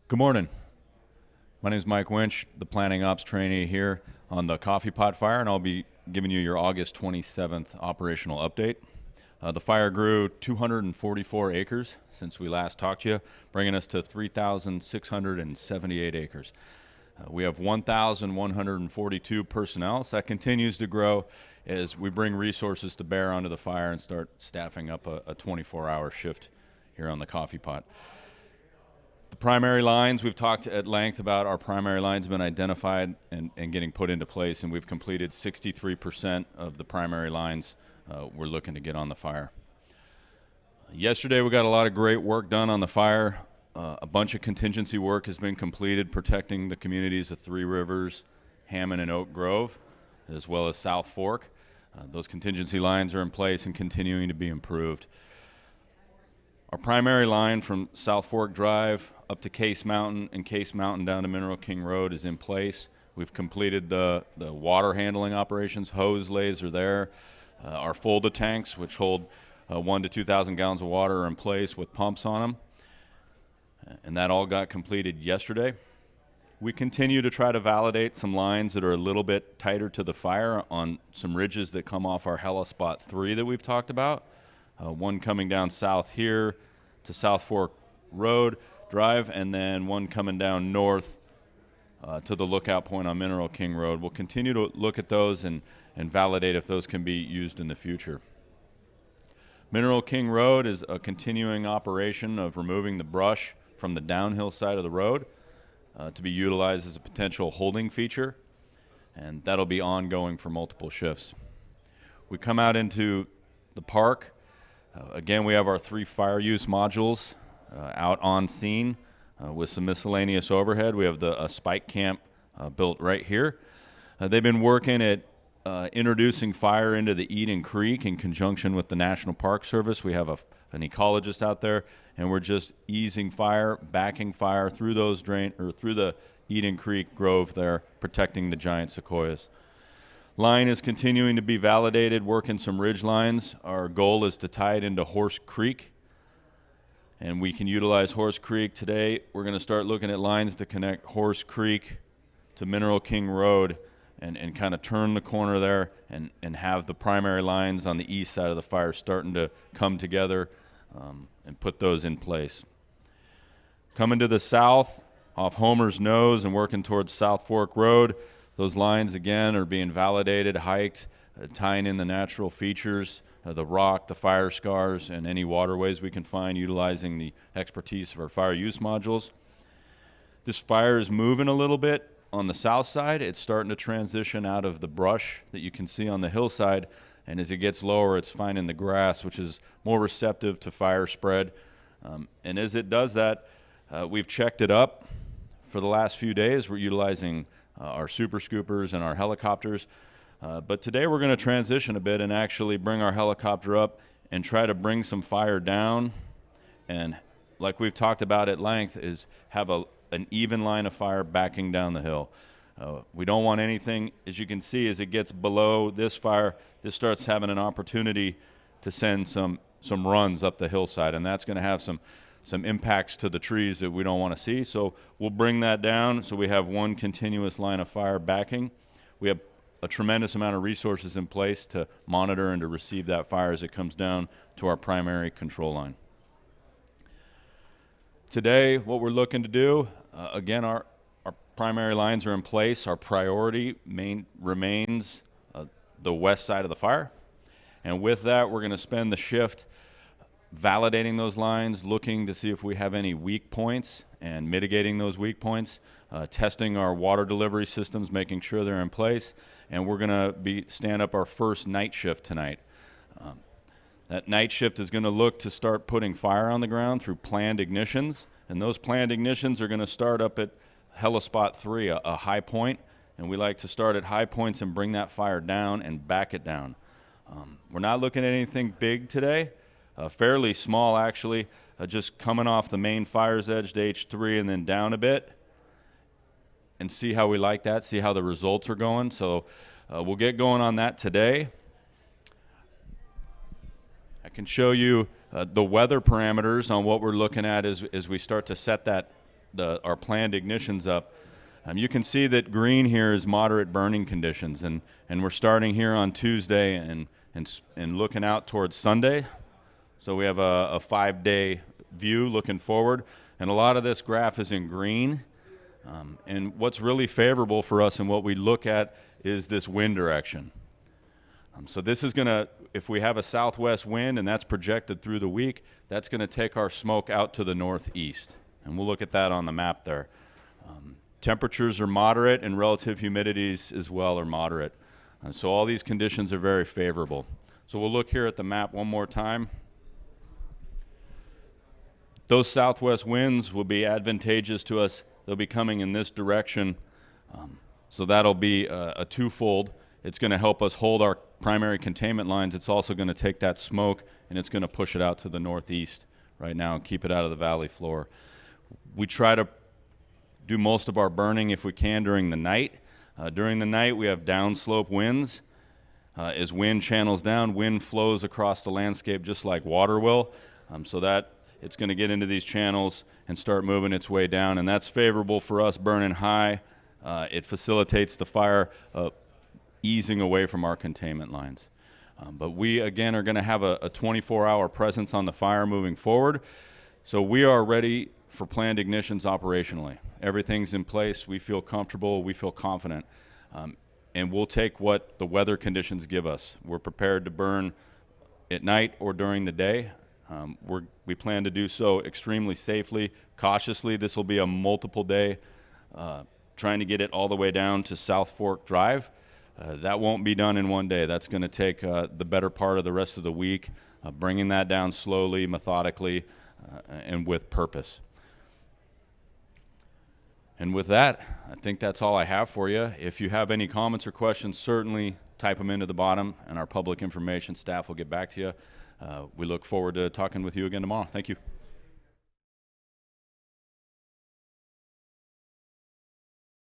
Good morning. My name is Mike Wintch, the Planning Ops trainee here on the Coffee Pot Fire, and I'll be giving you your August 27th operational update. The fire grew 244 acres since we last talked to you, bringing us to 3,678 acres. We have 1,142 personnel, so that continues to grow as we bring resources to bear onto the fire and start staffing up a 24-hour shift here on the Coffee Pot. The primary lines, we've talked at length about our primary lines have been identified and getting put into place, and we've completed 63% of the primary lines we're looking to get on the fire. Yesterday we got a lot of great work done on the fire. A bunch of contingency work has been completed protecting the communities of Three Rivers, Hammond, and Oak Grove, as well as South Fork. Those contingency lines are in place and continuing to be improved. Our primary line from South Fork Drive up to Case Mountain and Case Mountain down to Mineral King Road is in place. We've completed the water handling operations. Hose lays are there. Our Fulda tanks, which hold 1,000 to 2,000 gallons of water, are in place with pumps on them. And that all got completed yesterday. We continue to try to validate some lines that are a little bit tighter to the fire on some ridges that come off our Hella Spot 3 that we've talked about. One coming down south here to South Fork Road Drive, and then one coming down north to the lookout point on Mineral King Road. We'll continue to look at those and validate if those can be used in the future. Mineral King Road is a continuing operation of removing the brush from the downhill side of the road to be utilized as a potential holding feature, and that'll be ongoing for multiple shifts. We come out into the park. Again, we have our 3 fire use modules out on scene with some miscellaneous overhead. We have a spike camp built right here. They've been working at introducing fire into the Eden Creek in conjunction with the National Park Service. We have an ecologist out there, and we're just easing fire, backing fire through those through the Eden Creek Grove there, protecting the giant sequoias. Line is continuing to be validated, working some ridge lines. Our goal is to tie it into Horse Creek, and we can utilize Horse Creek today. We're going to start looking at lines to connect Horse Creek to Mineral King Road and kind of turn the corner there and have the primary lines on the east side of the fire starting to come together and put those in place. Coming to the south off Homer's Nose and working towards South Fork Road, those lines, again, are being validated, hiked, tying in the natural features, the rock, the fire scars, and any waterways we can find utilizing the expertise of our fire use modules. This fire is moving a little bit on the south side. It's starting to transition out of the brush that you can see on the hillside, and as it gets lower, it's finding the grass, which is more receptive to fire spread. And as it does that, we've checked it up for the last few days. We're utilizing our super scoopers and our helicopters. But today we're going to transition a bit and actually bring our helicopter up and try to bring some fire down. And like we've talked about at length, is have an even line of fire backing down the hill. We don't want anything, as you can see, as it gets below this fire, this starts having an opportunity to send some runs up the hillside, and that's going to have some impacts to the trees that we don't want to see. So we'll bring that down so we have one continuous line of fire backing. We have a tremendous amount of resources in place to monitor and to receive that fire as it comes down to our primary control line. Today, what we're looking to do, again, our primary lines are in place. Our priority remains the west side of the fire. And with that, we're going to spend the shift validating those lines, looking to see if we have any weak points and mitigating those weak points, testing our water delivery systems, making sure they're in place, and we're going to stand up our first night shift tonight. That night shift is going to look to start putting fire on the ground through planned ignitions, and those planned ignitions are going to start up at Hella Spot 3, a high point, and we like to start at high points and bring that fire down and back it down. We're not looking at anything big today. Fairly small, actually, just coming off the main fire's edge to H3 and then down a bit, and see how we like that, see how the results are going. So we'll get going on that today. I can show you the weather parameters on what we're looking at as we start to set that our planned ignitions up, you can see that green here is moderate burning conditions, and we're starting here on Tuesday and looking out towards Sunday. So we have a 5-day view looking forward, and a lot of this graph is in green. And what's really favorable for us and what we look at is this wind direction. So this is going to, if we have a southwest wind and that's projected through the week, that's going to take our smoke out to the northeast. And we'll look at that on the map there. Temperatures are moderate and relative humidities as well are moderate. So all these conditions are very favorable. So we'll look here at the map one more time. Those southwest winds will be advantageous to us. They'll be coming in this direction. So that'll be a twofold. It's going to help us hold our primary containment lines. It's also going to take that smoke and it's going to push it out to the northeast right now and keep it out of the valley floor. We try to do most of our burning if we can during the night. During the night we have downslope winds. As wind channels down, wind flows across the landscape just like water will. So that it's going to get into these channels and start moving its way down, and that's favorable for us burning high. It facilitates the fire easing away from our containment lines. But we, again, are going to have a 24-hour presence on the fire moving forward. So we are ready for planned ignitions operationally. Everything's in place. We feel comfortable. We feel confident. And we'll take what the weather conditions give us. We're prepared to burn at night or during the day. We plan to do so extremely safely, cautiously. This will be a multiple day, trying to get it all the way down to South Fork Drive. That won't be done in one day. That's going to take the better part of the rest of the week, bringing that down slowly, methodically, and with purpose. And with that, I think that's all I have for you. If you have any comments or questions, certainly type them into the bottom, and our public information staff will get back to you. We look forward to talking with you again tomorrow. Thank you.